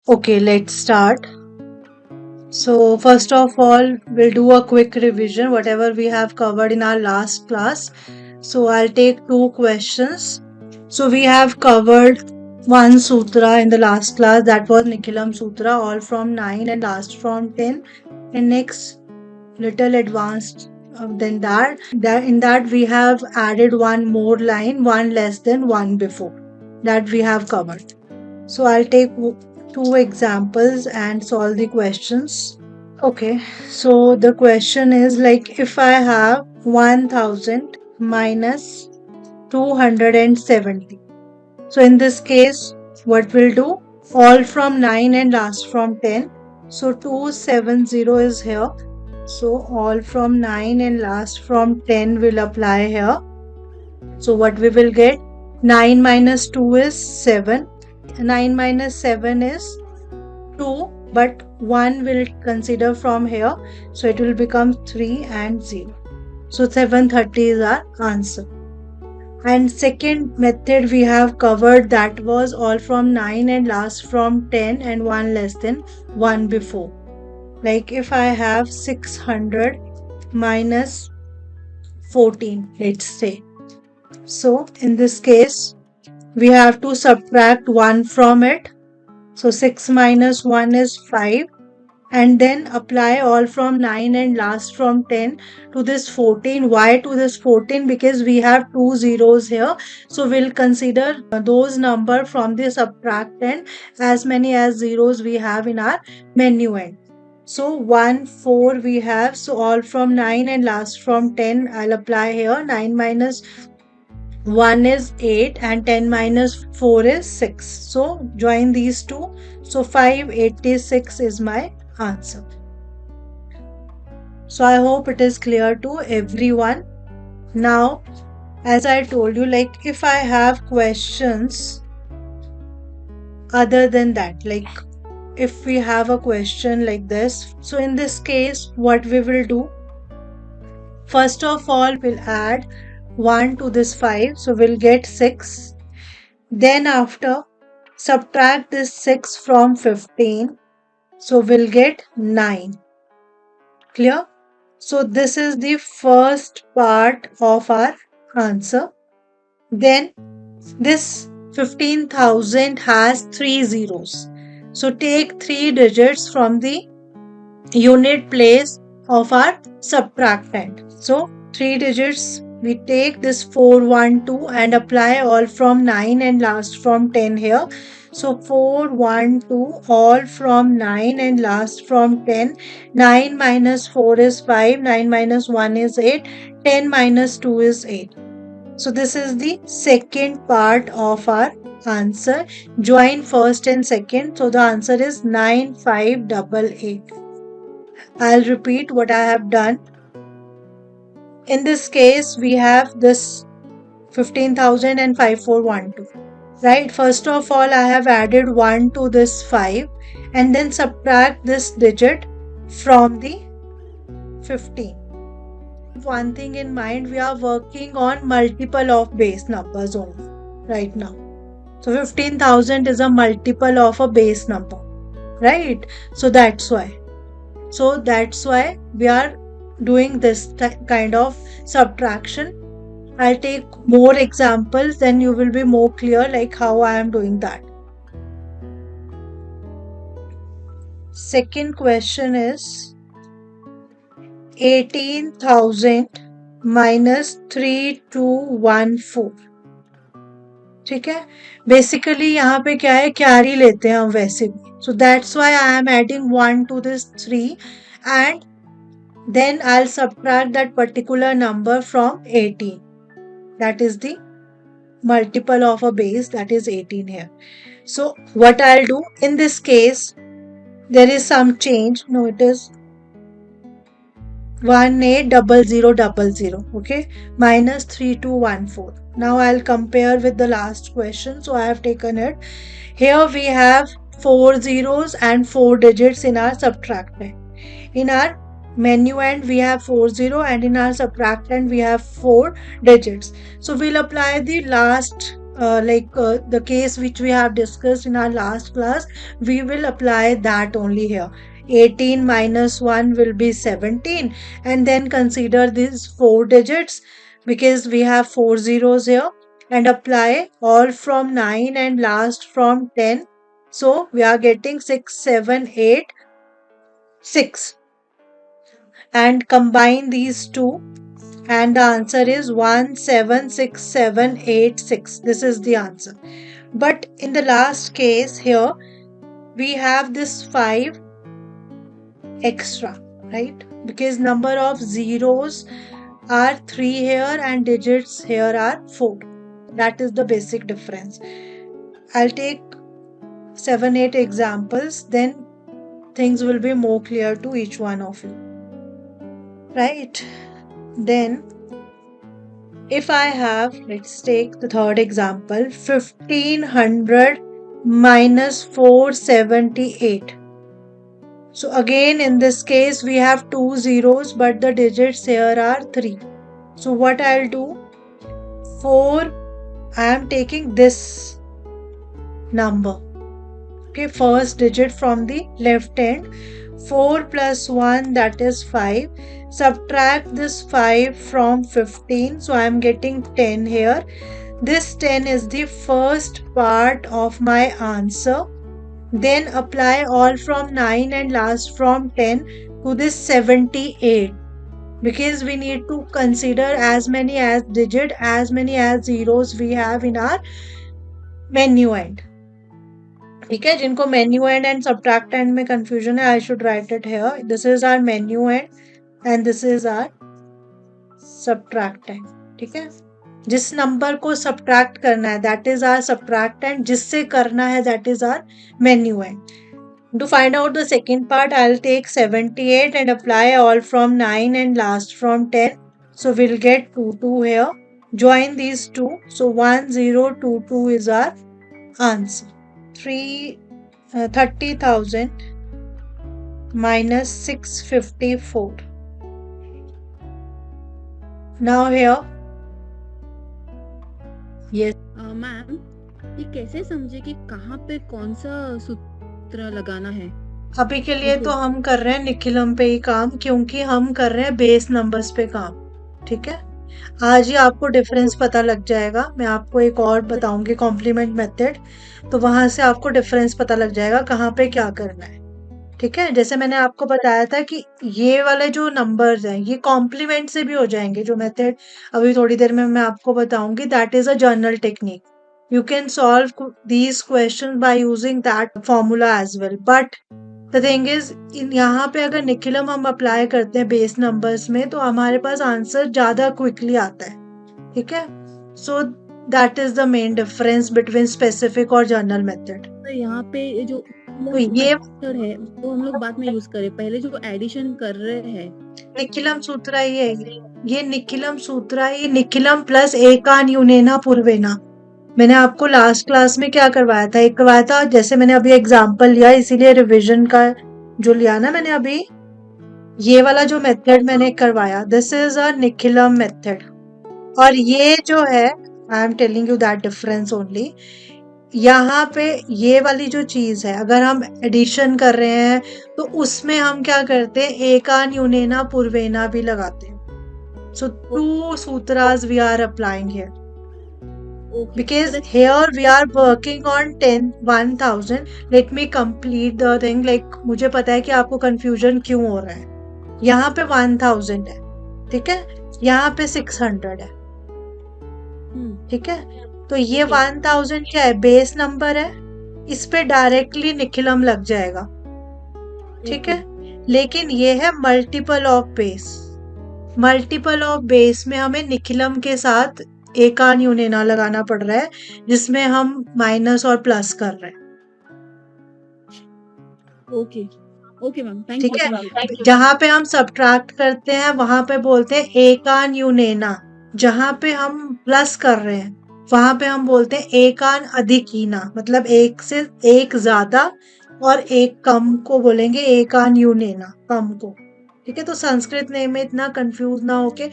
Okay, let's start. So, first of all, we'll do a quick revision, whatever we have covered in our last class. So, I'll take two questions. So, we have covered one sutra in the last class, that was Nikhilam Sutra, all from 9 and last from 10. And next, little advanced than that. In that, we have added one more line, one less than one before, that we have covered. So I'll take two examples and solve the questions. Okay, so the question is like if I have 1000 minus 270. So in this case, what we'll do? All from 9 and last from 10. So 270 is here. So all from 9 and last from 10 will apply here. So what we will get? 9 minus 2 is 7. 9 minus 7 is 2, but 1 will consider from here. So it will become 3 and 0. So 730 is our answer. And second method we have covered, that was all from 9 and last from 10 and 1 less than 1 before. Like if I have 600 minus 14, let's say. So in this case, we have to subtract 1 from it. So 6 minus 1 is 5. And then apply all from 9 and last from 10 to this 14. Why to this 14? Because we have two zeros here. So we'll consider those number from the subtractant as many as zeros we have in our minuend. So 1, 4 we have. So all from 9 and last from 10 I'll apply here. 9 minus 1 is 8 and 10 minus 4 is 6. So join these two. So 586 is my answer. So I hope it is clear to everyone. Now, as I told you, like if I have questions other than that, like if we have a question like this, so in this case, what we will do? First of all, we'll add 1 to this 5, so we'll get 6. Then after, subtract this 6 from 15, so we'll get 9. Clear? So this is the first part of our answer. Then this 15,000 has 3 zeros. So take 3 digits from the unit place of our subtractant. So 3 digits, we take this 412 and apply all from 9 and last from 10 here. So 412 all from 9 and last from 10. 9 minus 4 is 5. 9 minus 1 is 8. 10 minus 2 is 8. So this is the second part of our answer. Join first and second. So the answer is 9588. I'll repeat what I have done. In this case, we have this 15,000 and 5412. Right, first of all, I have added 1 to this 5 and then subtract this digit from the 15. One thing in mind, we are working on multiple of base numbers only right now. So 15,000 is a multiple of a base number, right? So that's why. We are doing this kind of subtraction. I'll take more examples, then you will be more clear like how I am doing that. Second question is 18,000 minus 3214. ठीक है, basically यहाँ पे क्या है, carry लेते हैं हम वैसे भी. So that's why I am adding 1 to this 3 and then I'll subtract that particular number from 18. That is the multiple of a base, that is 18 here. So what I'll do in this case, there is some change. No, it is 180000, okay, minus 3214. Now I'll compare with the last question. So I have taken it. Here we have 4 zeros and 4 digits in our subtractant. In our minuend we have 40 and in our subtractant we have 4 digits. So we'll apply the last the case which we have discussed in our last class, we will apply that only here. 18 minus 1 will be 17, and then consider these 4 digits because we have 4 zeros here, and apply all from 9 and last from 10. So we are getting 6, 7, 8, 6, and combine these two, and the answer is 176786. This is the answer. But in the last case here, we have this 5 extra, right? Because number of zeros are 3 here and digits here are 4. That is the basic difference. I'll take 7, 8 examples, then things will be more clear to each one of you. Right? Then if I have, let's take the third example, 1500 minus 478. So again in this case we have 2 zeros, but the digits here are 3. So what I'll do, 4, I am taking this number. Okay, first digit from the left end. 4 plus 1, that is 5. Subtract this 5 from 15, so I am getting 10 here. This 10 is the first part of my answer. Then apply all from 9 and last from 10 to this 78, because we need to consider as many as digit, as many as zeros we have in our menu end. ठीक है, जिनको minuend and subtrahend में confusion है, I should write it here. This is our minuend this is our subtrahend. ठीक है, जिस नंबर को सब्ट्रैक्ट करना है that is our subtrahend, जिससे करना है that is our minuend. To find out the second part, I'll take 78 and apply all from 9 and last from 10. So we'll get 22 here. Join these two. So 1022 is our answer. 30,000 minus 654. Now here. Yes. Ma'am, ये कैसे समझे कि कहाँ पे कौन सा सूत्र लगाना है? अभी के लिए तो हम कर रहे हैं निखिलम पे ही काम, क्योंकि हम कर रहे हैं बेस नंबर्स पे काम. ठीक है, आज ही आपको डिफरेंस पता लग जाएगा. मैं आपको एक और बताऊंगी कॉम्प्लीमेंट मेथड, तो वहां से आपको डिफरेंस पता लग जाएगा कहाँ पे क्या करना है. ठीक है, जैसे मैंने आपको बताया था कि ये वाले जो नंबर्स हैं ये कॉम्प्लीमेंट से भी हो जाएंगे. जो मेथड अभी थोड़ी देर में मैं आपको बताऊंगी, that is a journal technique. You can solve these questions by using that formula as well. But the thing is, यहाँ पे अगर निखिलम हम अप्लाई करते हैं बेस नंबर्स में, तो हमारे पास आंसर ज़्यादा क्विकली आता है. ठीक है, so that is the main difference between specific और जर्नल मेथड. तो यहाँ पे जो तो ये है तो हम लोग बाद में यूज करें, पहले जो एडिशन कर रहे हैं निखिलम सूत्र ही है. ये निखिलम सूत्र है, ये निखिलम प्लस एकान यूनेना पूर्वेना. मैंने आपको लास्ट क्लास में क्या करवाया था, एक करवाया था, जैसे मैंने अभी एग्जांपल लिया इसीलिए रिवीजन का जो लिया ना मैंने अभी, ये वाला जो मेथड मैंने करवाया, this is a Nikhilam method. और ये जो है, आई am telling you that difference only. यहाँ पे ये वाली जो चीज है, अगर हम एडिशन कर रहे हैं तो उसमें हम क्या करते हैं, एकान यूनेना पूर्वेना भी लगाते हैं. So 2 sutras we are applying here. Because here we are working on 10,000. Let me complete the thing. Like मुझे पता है कि आपको confusion क्यों हो रहा है. यहाँ पे 1000 है, ठीक है, यहाँ पे 600 है. ठीक है, तो ये 1000 क्या है, बेस नंबर है, इस पे डायरेक्टली निखिलम लग जाएगा. ठीक है, लेकिन ये है multiple of base. Multiple of base में हमें निखिलम के साथ एकान यूनेना लगाना पड़ रहा है, जिसमें हम माइनस और प्लस कर रहे हैं. ओके ओके मैम, थैंक ठीक यू. है, जहाँ पे हम सब्ट्रैक्ट करते हैं वहां पे बोलते हैं एकान यूनेना. जहाँ पे हम प्लस कर रहे हैं वहां पे हम बोलते हैं एकान अधिकीना. मतलब एक से एक ज्यादा और एक कम को बोलेंगे एकान यूनेना, कम को. ठीक है। तो संस्कृत नेम में इतना कंफ्यूज ना होके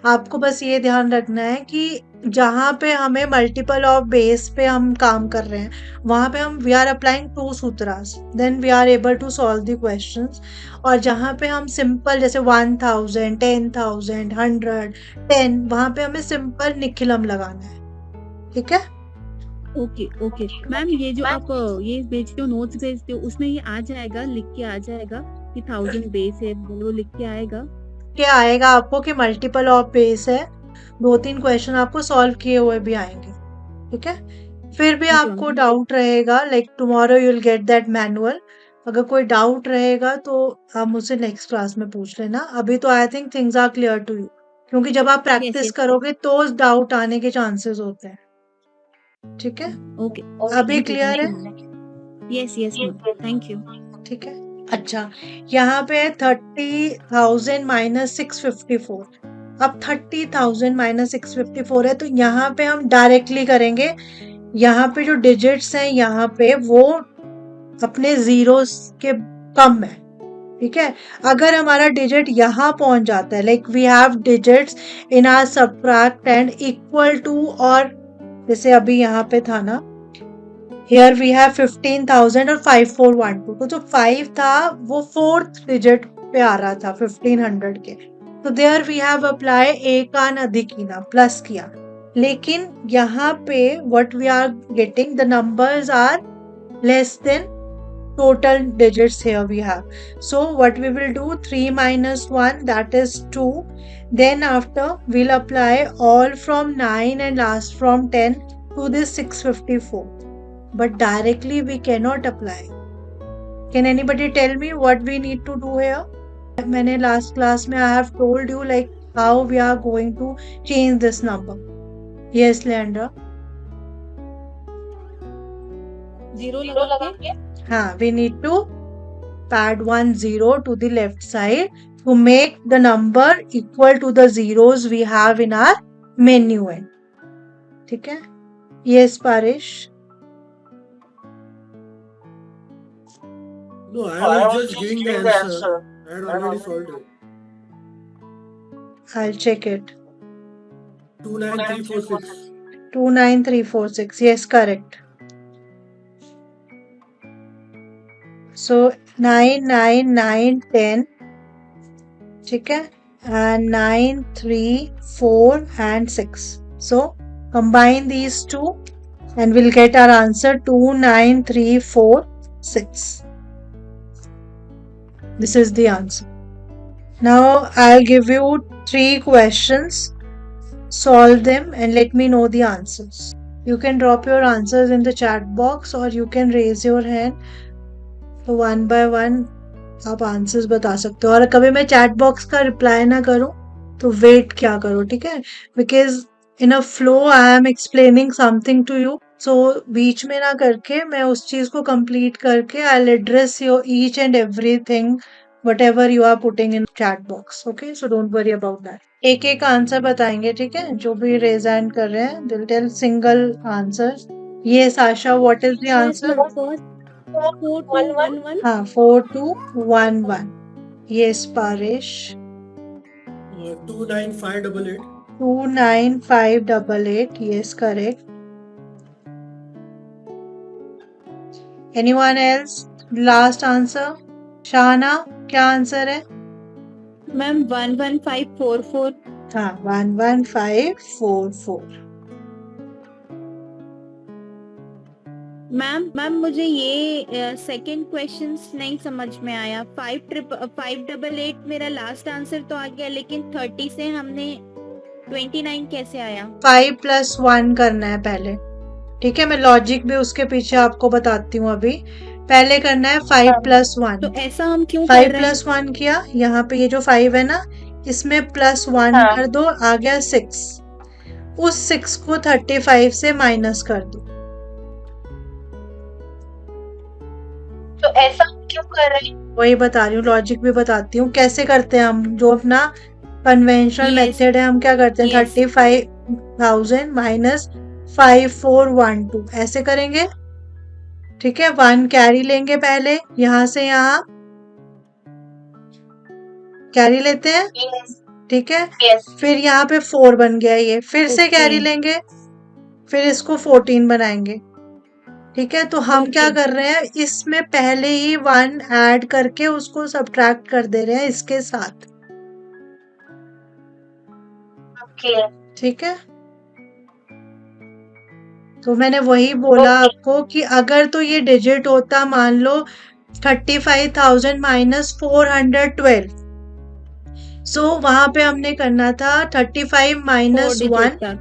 आपको बस ये ध्यान रखना है कि जहाँ पे हमें मल्टीपल ऑफ बेस पे हम काम कर रहे हैं वहां पे हम we are applying two sutras, then we are able to solve the questions. और जहाँ पे हम सिंपल जैसे 1000 10,000 100 10 वहां पे हमें सिंपल निखिलम लगाना है। ठीक है। ओके ओके मैम, ये जो आप ये भेजते हो, नोट्स भेजते हो, उसमें ये आ जाएगा, लिख के आ जाएगा कि 1000 बेस है, वो लिख के आएगा? क्या आएगा आपको कि मल्टीपल ऑफ बेस है, 2-3 क्वेश्चन आपको सॉल्व किए हुए भी आएंगे। ठीक है। फिर भी ओके आपको मैम। डाउट रहेगा, like tomorrow you will get that manual. अगर कोई डाउट रहेगा तो आप मुझसे नेक्स्ट क्लास में पूछ लेना। अभी तो I think things are clear to you, क्योंकि जब आप यस प्रैक्टिस यस करोगे तो डाउट आने के चांसेस होते हैं। ठीक है। ओके, अभी थैंक यू क्लियर है? Ma'am. Yes yes ma'am, thank you. ठीक है। अच्छा, यहाँ पे 30,000 माइनस 654। अब 30,000 माइनस 654 है तो यहाँ पे हम डायरेक्टली करेंगे। यहाँ पे जो डिजिट्स हैं यहाँ पे वो अपने जीरोस के कम है। ठीक है। अगर हमारा डिजिट यहाँ पहुंच जाता है, like we have digits in our subtrahend equal to, और जैसे अभी यहाँ पे था ना, हियर वी हैव 15,000 और 5412, तो जो 5 था वो फोर्थ डिजिट पे आ रहा था 1500 के, तो देयर वी हैव अप्लाई एकान अधिकीना प्लस किया। लेकिन यहाँ पे what we are getting, the numbers are less than total digits here we have. So what we will do, 3 minus 1, that is 2. Then after we'll apply all from 9 and last from 10 to this 654. But directly we cannot apply. Can anybody tell me what we need to do here? मैंने last class में I have told you like how we are going to change this number. Yes, Leandra. Zero लगा के हाँ, we need to add 1 0 to the left side to make the number equal to the zeros we have in our menu end. ठीक है। Yes, Parish. No, I was just giving the answer. I had already solved it. I'll check it. 29346. 29346. Yes, correct. So 9 9 9 10. ठीक है। And 9 3 4 and 6. So combine these two and we'll get our answer 29346. This is the answer. Now I'll give you 3 questions. Solve them and let me know the answers. You can drop your answers in the chat box or you can raise your hand. तो 1 by 1 आप answers बता सकते हो। और कभी मैं chat box का reply ना करूं तो वेट क्या करो। ठीक है। Because in a flow I am explaining something to you, so बीच में ना करके मैं उस चीज को कंप्लीट करके I will address your each and everything whatever you are putting in chat box. Okay, so don't worry about that. एक एक आंसर बताएंगे। ठीक है। जो भी रेज हैंड कर रहे हैं दिल टेल सिंगल आंसर। ये Sasha, what is the answer? 4211। हाँ, 4211। Yes, Parish. 29588. 29588. Yes, correct. Anyone else? Last answer. Shana, क्या आंसर है? मैम 11544। हाँ, 11544। मैम मुझे ये सेकंड क्वेश्चंस नहीं समझ में आया। 588 मेरा लास्ट आंसर तो आ गया, लेकिन 30 से हमने 29 कैसे आया? 5 + 1 करना है पहले। ठीक है। मैं लॉजिक भी उसके पीछे आपको बताती हूँ। अभी पहले करना है 5 + 1। तो ऐसा हम क्यों 5 कर रहे हैं? + 1 किया, यहाँ पे ये जो 5 है ना इसमें +1 कर दो, आ गया 6। उस 6 को 35 से माइनस कर दो। तो ऐसा क्यों कर रहे हैं वही बता रही हूँ, लॉजिक भी बताती हूँ कैसे करते हैं हम। जो अपना कन्वेंशनल मेथड है हम क्या करते हैं, 35,000 माइनस 5412 ऐसे करेंगे। ठीक है। 1 कैरी लेंगे पहले, यहाँ से यहाँ कैरी लेते हैं, ठीक है। फिर यहाँ पे 4 बन गया, ये फिर से कैरी लेंगे, फिर इसको 14 बनाएंगे, ठीक है। तो हम क्या कर रहे हैं, इसमें पहले ही 1 ऐड करके उसको सब्ट्रैक्ट कर दे रहे हैं इसके साथ, ठीक है। तो मैंने वही बोला आपको कि अगर तो ये डिजिट होता, मान लो 35,000 माइनस 412, सो वहां पे हमने करना था 35 माइनस 1,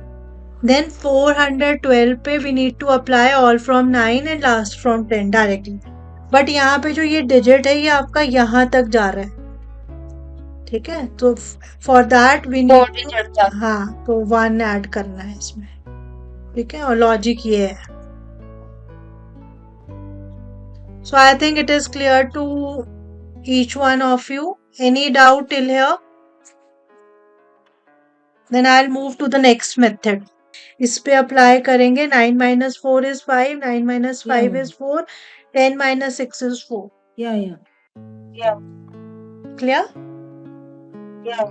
then 412 पे we need to apply all from 9 and last from 10 directly. But यहाँ पे जो ये डिजिट है ये आपका यहाँ तक जा रहा है, ठीक है। तो फॉर दैट वी नीड, हाँ, तो 1 ऐड करना है इसमें, ठीक है। और लॉजिक ये है। So I think it is clear to each one of you. Any doubt till here? Then I'll move to the next method. इस पे अप्लाई करेंगे. 9 minus 4 is 5, 9 minus 5 is 4, 10 minus 6 is 4. Yeah. Clear? Yeah.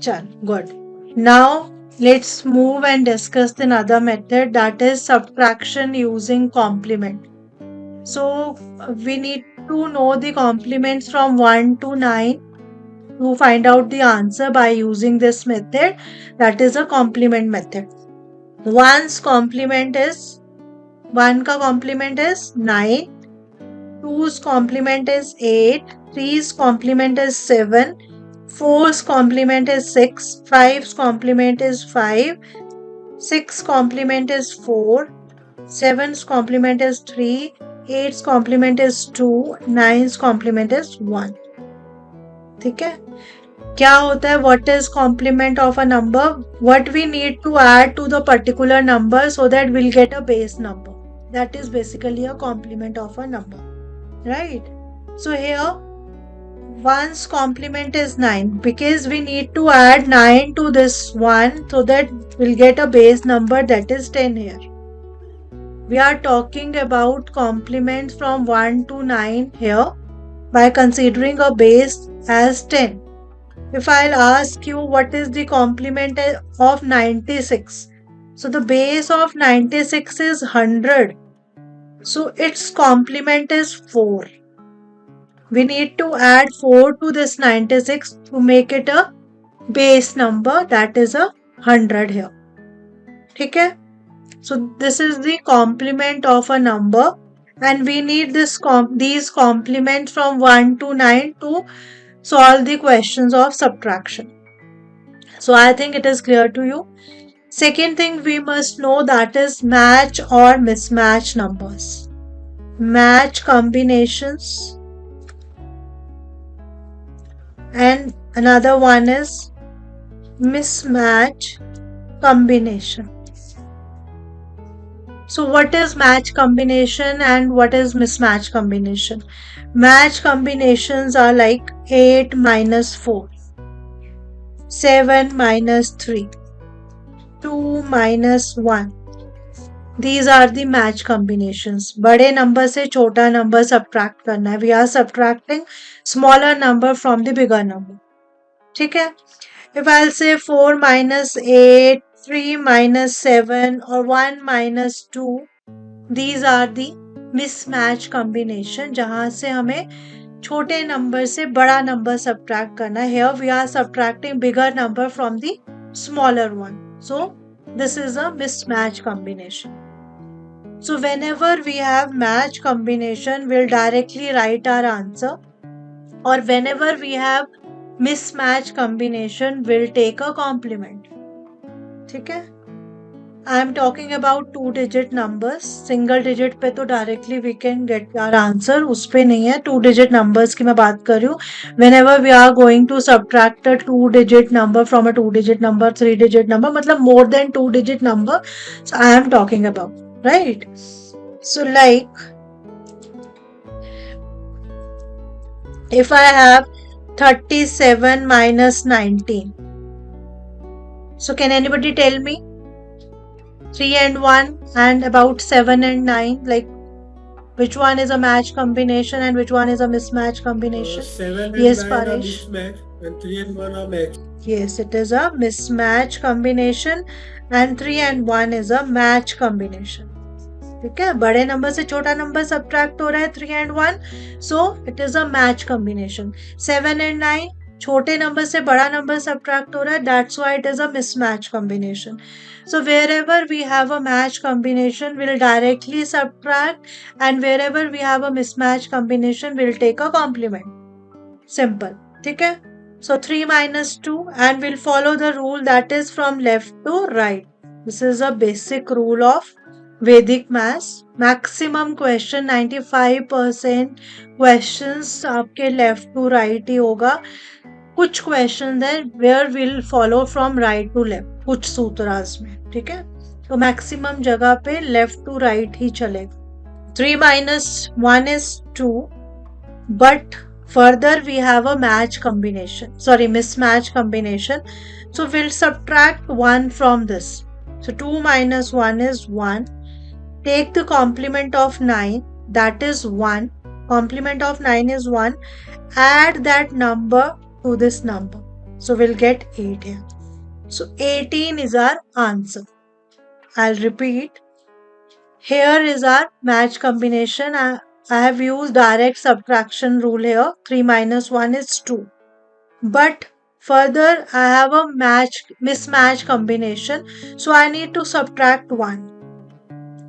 Chal, good. Now let's move and discuss another method, that is subtraction using complement. So we need to know the complements from 1 to 9 to find out the answer by using this method, that is a complement method. 1's complement is 1 का complement is 9, 2's complement is 8, 3's complement is 7, 4's complement is 6, 5's complement is 5, 6's complement is 4, 7's complement is 3, 8's complement is 2, 9's complement is 1. ठीक है. क्या होता है, what is complement of a number? What we need to add to the particular number so that we'll get a base number. That is basically a complement of a number, right? So here 1's complement is 9 because we need to add 9 to this 1 so that we'll get a base number, that is 10 here. We are talking about complements from 1 to 9 here by considering a base as 10. If I'll ask you what is the complement of 96, so the base of 96 is 100, so its complement is 4. We need to add 4 to this 96 to make it a base number, that is a 100 here. ठीक है? So this is the complement of a number and we need these complements from 1 to 9 to solve the questions of subtraction. So I think it is clear to you. Second thing we must know, that is match or mismatch numbers. Match combinations. And another one is mismatch combination. So what is match combination and what is mismatch combination? Match combinations are like 8 minus 4, 7 minus 3, 2 minus 1. These are the match combinations. बड़े number से छोटा number subtract करना है. We are subtracting smaller number from the bigger number. ठीक है? If I'll say 4 minus 8, 3 minus 7 or 1 minus 2, these are the mismatch combination जहाँ से हमें छोटे number से बड़ा number subtract करना है. Here we are subtracting bigger number from the smaller one. So this is a mismatch combination. So whenever we have match combination, we'll directly write our answer. Or whenever we have mismatch combination, we'll take a complement. ठीक है? I am talking about 2-digit numbers. Single digit पे तो directly we can get our answer. उस पे नहीं है. 2-digit numbers की मैं बात कर रही हूँ. Whenever we are going to subtract a 2-digit number from a 2-digit number, 3-digit number, मतलब more than 2-digit number, so I am talking about, right? So like, if I have 37 minus 19, so can anybody tell me? 3 and 1 and about 7 and 9, like which one is a match combination and which one is a mismatch combination? 7 and Yes, 9 are Paresh. mismatch and 3 and 1 are match. Yes, it is a mismatch combination and 3 and 1 is a match combination. ठीक है, बड़े number से छोटा number subtract हो रहा है 3 and 1, so it is a match combination. 7 and 9 छोटे number से बड़ा नंबर सब्ट्रैक्ट हो रहा है, that's why it is a mismatch combination. So wherever we have a match combination we'll directly subtract, and wherever we have a mismatch combination we'll take a complement. Simple. ठीक है. So 3 minus 2, and we'll follow the rule that is from left to right. This is a basic rule of Vedic maths. Maximum question 95% questions आपके left to right ही होगा. कुछ questions है where we'll follow from right to left, कुछ सूत्रास में. ठीक है, तो maximum जगह पे left to right ही चलेगा. 3 minus 1 is 2, but further we have a mismatch combination, so we'll subtract 1 from this. So 2 minus 1 is 1. Take the complement of 9, that is 1. Complement of 9 is 1. Add that number to this number, so we'll get 8 here. So 18 is our answer. I'll repeat. Here is our match combination. I have used direct subtraction rule here. 3 minus 1 is 2. But further I have a mismatch combination, so I need to subtract 1.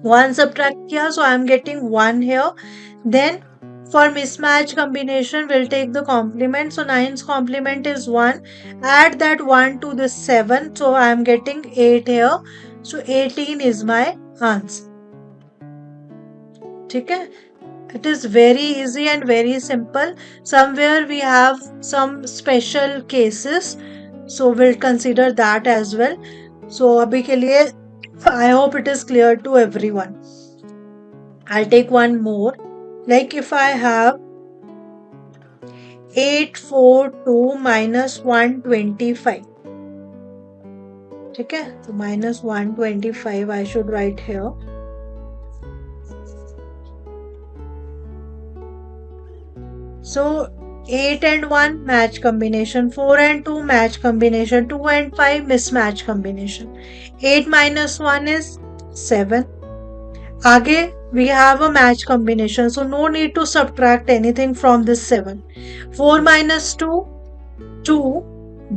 1 subtract here, so I am getting 1 here. Then for mismatch combination we'll take the complement, so 9's complement is 1. Add that 1 to this 7, so I am getting 8 here. So 18 is my answer. ठीक है, it is very easy and very simple. Somewhere we have some special cases, so we'll consider that as well. So अभी के लिए I hope it is clear to everyone. I'll take one more. Like if I have 842 minus 125. ठीक है, तो minus 125 I should write here. So 8 and 1 match combination, 4 and 2 match combination, 2 and 5 mismatch combination. 8 minus 1 is 7. आगे we have a match combination, so no need to subtract anything from this 7. 4 minus 2, 2,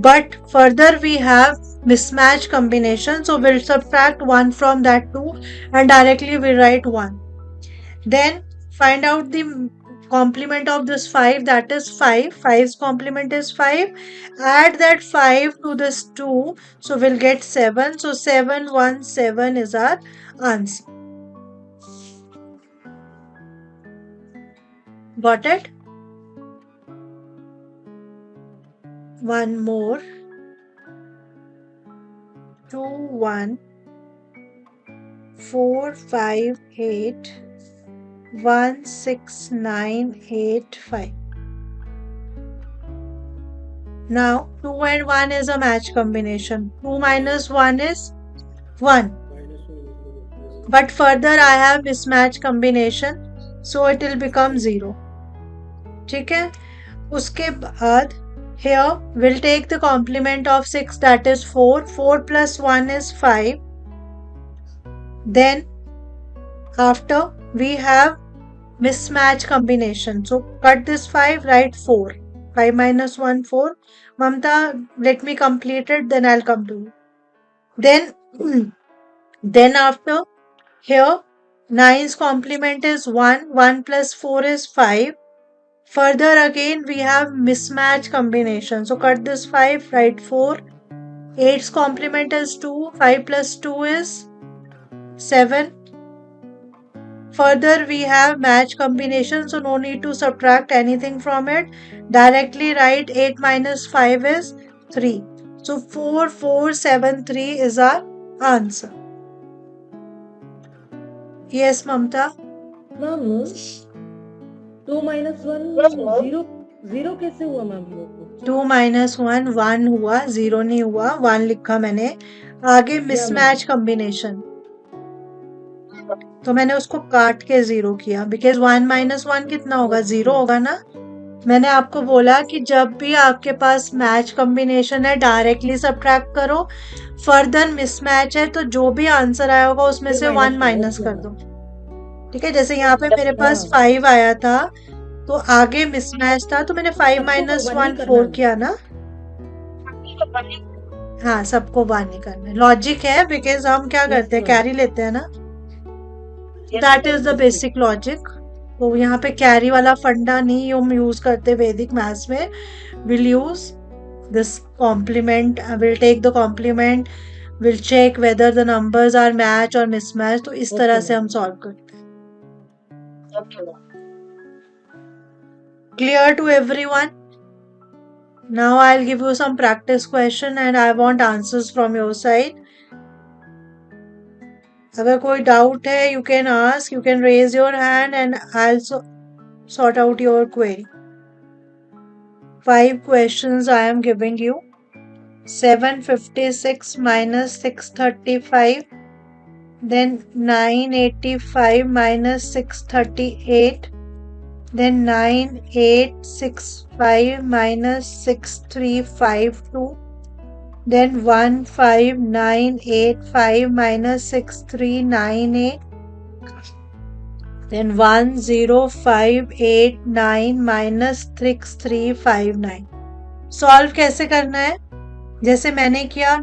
but further we have mismatch combination, so we'll subtract 1 from that 2 and directly we write 1. Then find out the complement of this 5, that is 5. 5's complement is 5. Add that 5 to this 2, so we'll get 7. So 717 is our answer. Got it? One more. 2 1 4 5 8 1 6 9 8 5. Now 2 and 1 is a match combination. 2 minus 1 is 1. But further I have mismatch combination, so it will become 0. ठीक है, उसके बाद here we'll take the complement of 6, that is 4. 4 plus 1 is 5. Then after we have mismatch combination, so cut this 5, write 4. 5 minus 1 4. Mamta, let me complete it, then I'll come to you. Then after here 9's complement is 1. 1 plus 4 is 5. Further again we have mismatch combination, so cut this 5, write 4. 8's complement is 2. 5 plus 2 is 7. Further we have match combination, so no need to subtract anything from it. Directly write 8 minus 5 is 3. So 4473 is our answer. Yes, Mamta. Ma'am 2 minus 1 0 कैसे हुआ ma'am लोग को? 2 minus 1 1 हुआ, 0 नहीं हुआ. 1 लिखा मैंने. आगे mismatch combination. तो मैंने उसको काट के 0 किया, बिकॉज 1 - 1 कितना होगा, 0 होगा ना। मैंने आपको बोला कि जब भी आपके पास मैच कॉम्बिनेशन है डायरेक्टली सब्ट्रैक्ट करो, फर्दर मिसमैच है तो जो भी आंसर आया होगा उसमें से 1 माइनस कर दो। ठीक है, जैसे यहाँ पे मेरे पास 5 आया था तो आगे मिसमैच था तो मैंने 5 - 1 4 किया ना। हाँ, सबको 1 ही करना है, लॉजिक है, बिकॉज हम क्या करते हैं, कैरी लेते हैं ना, that is the basic logic. तो यहाँ पे कैरी वाला फंडा नहीं हम यूज करते वैदिक मैथ्स में। Will use this complement, will take the complement, will check whether the numbers are match और मिसमैच। तो इस तरह से हम सॉल्व करते हैं। Clear to everyone? Now I'll give you some practice question and I want answers from your side. अगर कोई डाउट है you can ask, you can raise your hand and I'll sort out your query. 5 questions I am giving you. 756 minus 635, then 985 minus 638, then 9865 minus 6352, then 15985 minus 6398, then 10589 minus 6359. Solve कैसे करना है? जैसे मैंने किया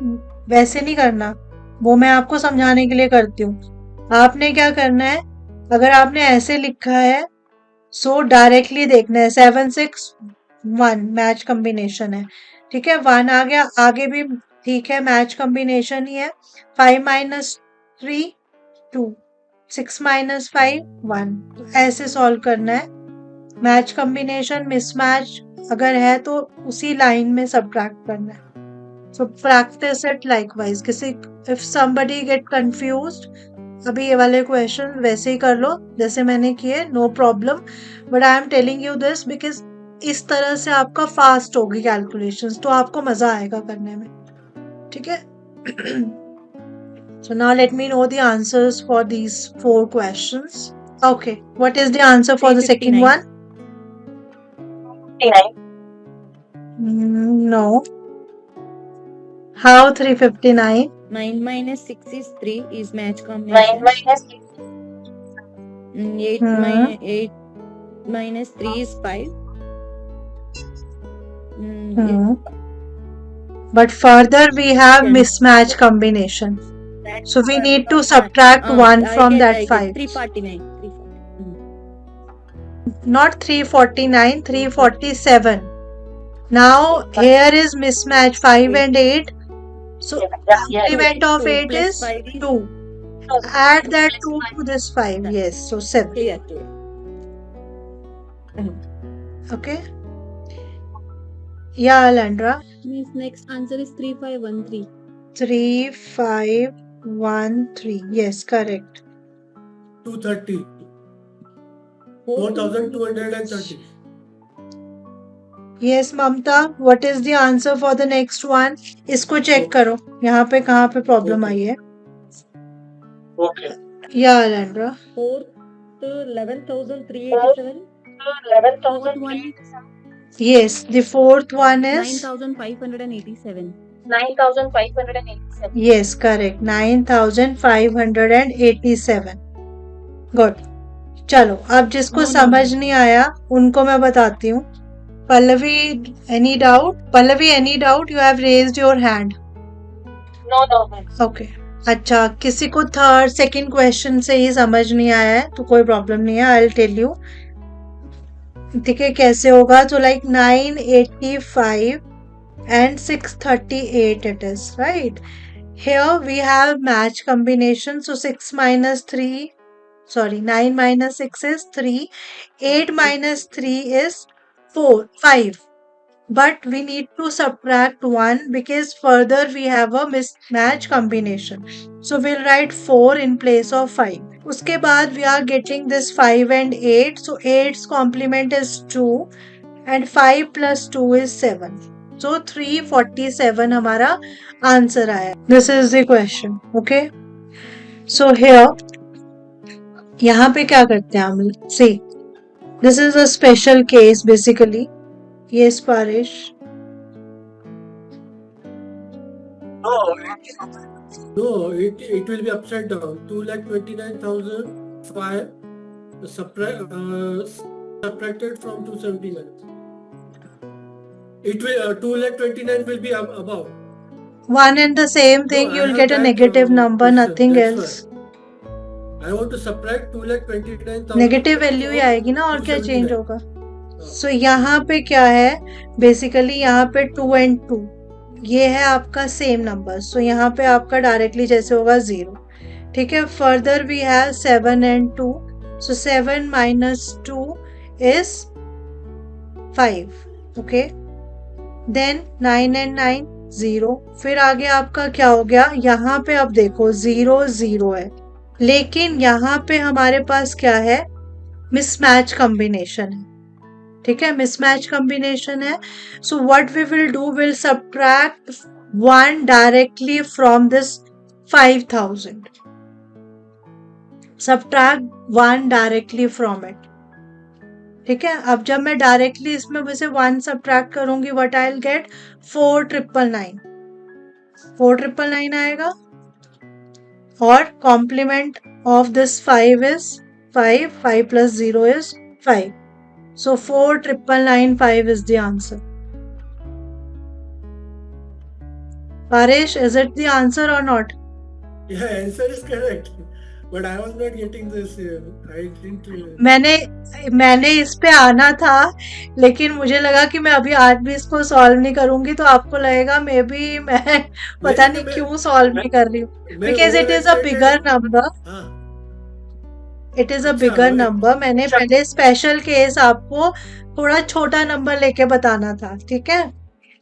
वैसे नहीं करना, वो मैं आपको समझाने के लिए करती हूँ। आपने क्या करना है, अगर आपने ऐसे लिखा है सो डायरेक्टली देखना है। 761 मैच कॉम्बिनेशन है, ठीक है, 1 आ गया, आगे भी ठीक है, मैच कॉम्बिनेशन ही है। 5 - 3 2, 6 - 5 1। तो ऐसे सॉल्व करना है। मैच कॉम्बिनेशन मिसमैच अगर है तो उसी लाइन में सब्ट्रैक्ट करना है। So practice it likewise. किसी इफ समबडी गेट कंफ्यूज्ड, अभी ये वाले क्वेश्चन वैसे ही कर लो जैसे मैंने किए, no problem, but I am telling you this because इस तरह से आपका फास्ट होगी कैलकुलेशंस, तो आपको मजा आएगा करने में, ठीक है। So now let me know the answers for these 4 questions. Okay, what is the answer for the second 359. one? 59. No. How 359? 9 minus 6 is 3 is match combination. 8 minus 3 is 5. But further we have Ten. mismatch combination. So we need to subtract 1 from that 5. 349. Not 349, 347. Now here is mismatch 5 and 8. So complement of 8 plus is 5 is 2. Add that 2 to this 5. Yes, so 7. clear. Okay. Yeah, Alandra. Means next answer is 3513. 3513. Yes, correct. 230. 4230. Yes, Mamta. What is the answer for the next one? इसको check करो यहाँ पे कहाँ पे problem आई है। Okay. Yeah, Alandra. 11,387. Fourth one Yes, the fourth one is 9,587. 9,587. yes, correct. 9,587. Good. चलो अब जिसको No. समझ नहीं आया उनको मैं बताती हूँ। Pallavi, any doubt? Pallavi, any doubt? You have raised your hand. No. Okay. अच्छा, किसी को थर्ड सेकंड क्वेश्चन से ही समझ नहीं आया है तो कोई प्रॉब्लम नहीं है, आई विल टेल यू। ठीक है, कैसे होगा? तो like 985 and 638 it is, right? Here we have match combination, so 6 minus 3, sorry, 9 minus 6 is 3, 8 minus 3 is 5. But we need to subtract 1 because further we have a mismatch combination. So we'll write 4 in place of 5. उसके बाद we are getting this 5 and 8. So 8's complement is 2 and 5 plus 2 is 7. So 347 हमारा answer आया। This is the question. Okay. So here यहाँ पे क्या करते हैं हम, see this is a special case basically. Yes Parish. No, it will be upside down. 2,29,005 subtracted from 279. It will 2,29,000 will be above. One and the same No, thing, I you'll have get a that negative number, question. nothing That's else. why I want to subtract 2,29,000 negative value he from आएगी ना, और क्या change 279. होगा. सो यहाँ पे क्या है, basically यहाँ पे 2 and 2 ये है आपका सेम नंबर. सो यहाँ पे आपका डायरेक्टली जैसे होगा 0. ठीक है. Further we have 7 and 2. So 7 minus 2 is 5. Okay. Then 9 and 9 0. फिर आगे आपका क्या हो गया, यहाँ पे अब देखो 0 0 है, लेकिन यहाँ पे हमारे पास क्या है, मिसमैच कॉम्बिनेशन है. ठीक है, मिसमैच कॉम्बिनेशन है. So what we will do, will subtract 1 directly from this 5000. Subtract 1 directly from it. ठीक है. अब जब मैं डायरेक्टली इसमें वैसे 1 सब्ट्रैक्ट करूंगी, व्हाट आई विल गेट 4999. 4999 आएगा. और complement of this 5 is 5. 5 plus 0 is 5. So 4995 is the answer. Paresh, is it the answer or not? Yeah, answer is correct. But I was not getting this. I didn't. मैंने इस पे आना था, लेकिन मुझे लगा कि मैं अभी आज भी इसको सॉल्व नहीं करूंगी तो आपको लगेगा मे बी मैं पता नहीं क्यों सॉल्व नहीं कर रही हूँ. Because it is a bigger number. It is a bigger number. मैंने पहले स्पेशल केस आपको थोड़ा छोटा नंबर लेके बताना था. ठीक है.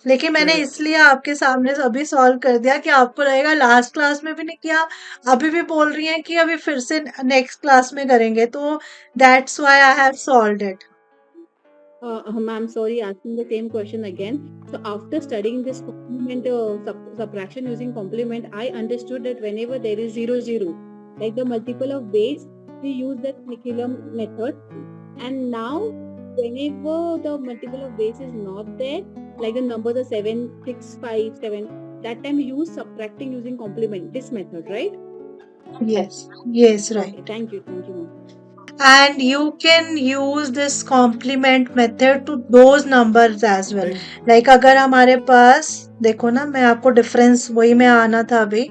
लेकिन मैंने इसलिए आपके सामने अभी सॉल्व कर दिया कि आपको लगेगा लास्ट क्लास में भी नहीं किया, अभी भी बोल रही हैं कि अभी फिर से नेक्स्ट क्लास में करेंगे, तो that's why I have solved it. Ma'am, sorry, asking the same question again. So after studying this complement subtraction using complement, I understood that whenever there is 0 0, like the multiple of base, we use that Nikilam method. And now whenever the multiple of base is not there, like the numbers are 7 6 5 7, that time we use subtracting using complement, this method, right? Yes, yes, right. Okay, thank you, ma'am. And you can use this complement method to those numbers as well. Like अगर हमारे पास देखो ना, मैं आपको difference वही में आना था अभी.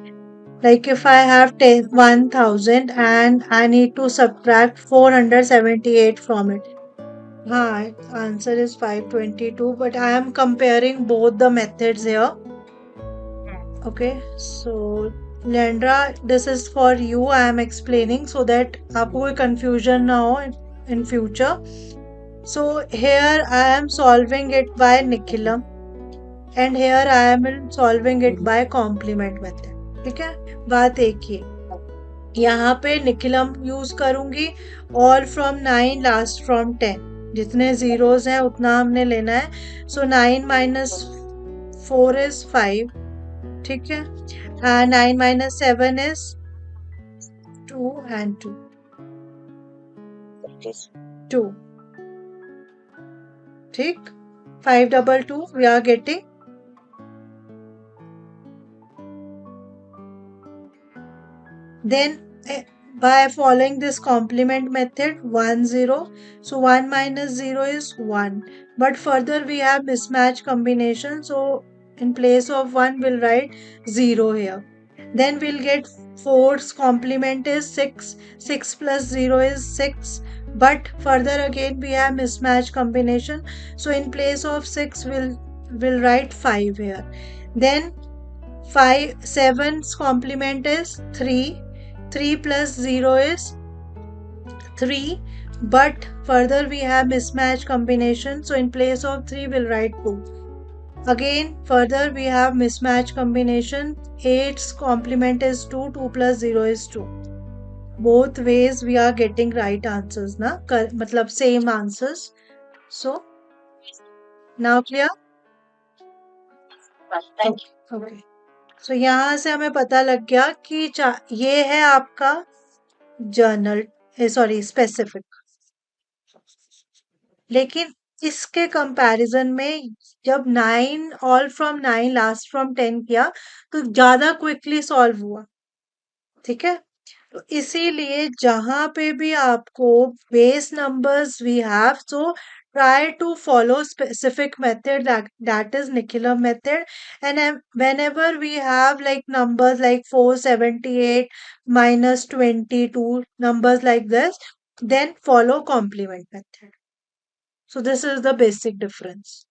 Like if I have 1,000 and I need to subtract 478 from it. हाँ, answer is 522, but I am comparing both the methods here. Okay, so Leandra, this is for you. I am explaining so that आपको कोई confusion ना हो in future. So here I am solving it by Nikilam, and here I am solving it by complement method. ठीक है. बात एक ही. यहाँ पे निकिलम यूज करूंगी. All from 9, last from 10. जितने जीरोस हैं उतना हमने लेना है. सो 9 minus 4 is 5. ठीक है. 9 minus 7 is 2 and 2. 2. ठीक. 522 we are getting. Then by following this complement method, 1 0. So 1 minus 0 is 1. But further we have mismatch combination. So in place of 1 we'll write 0 here. Then we'll get 4's complement is 6. 6 plus 0 is 6. But further again we have mismatch combination. So in place of 6 we'll write 5 here. Then 7's complement is 3. 3 plus 0 is 3, but further we have mismatch combination, so in place of 3 we'll write 2. Again further we have mismatch combination. 8's complement is 2. 2 plus 0 is 2. Both ways we are getting right answers na, matlab same answers. So now clear? Thank you. Okay. So यहाँ से हमें पता लग गया कि ये है आपका जर्नल सॉरी स्पेसिफिक। लेकिन इसके कंपैरिजन में जब 9 ऑल फ्रॉम 9 लास्ट फ्रॉम 10 किया तो ज्यादा क्विकली सॉल्व हुआ। ठीक है, तो इसीलिए जहां पे भी आपको base numbers we have, so try to follow specific method, that is Nikhila method. And whenever we have like numbers like 478 minus 22, numbers like this, then follow complement method. So this is the basic difference.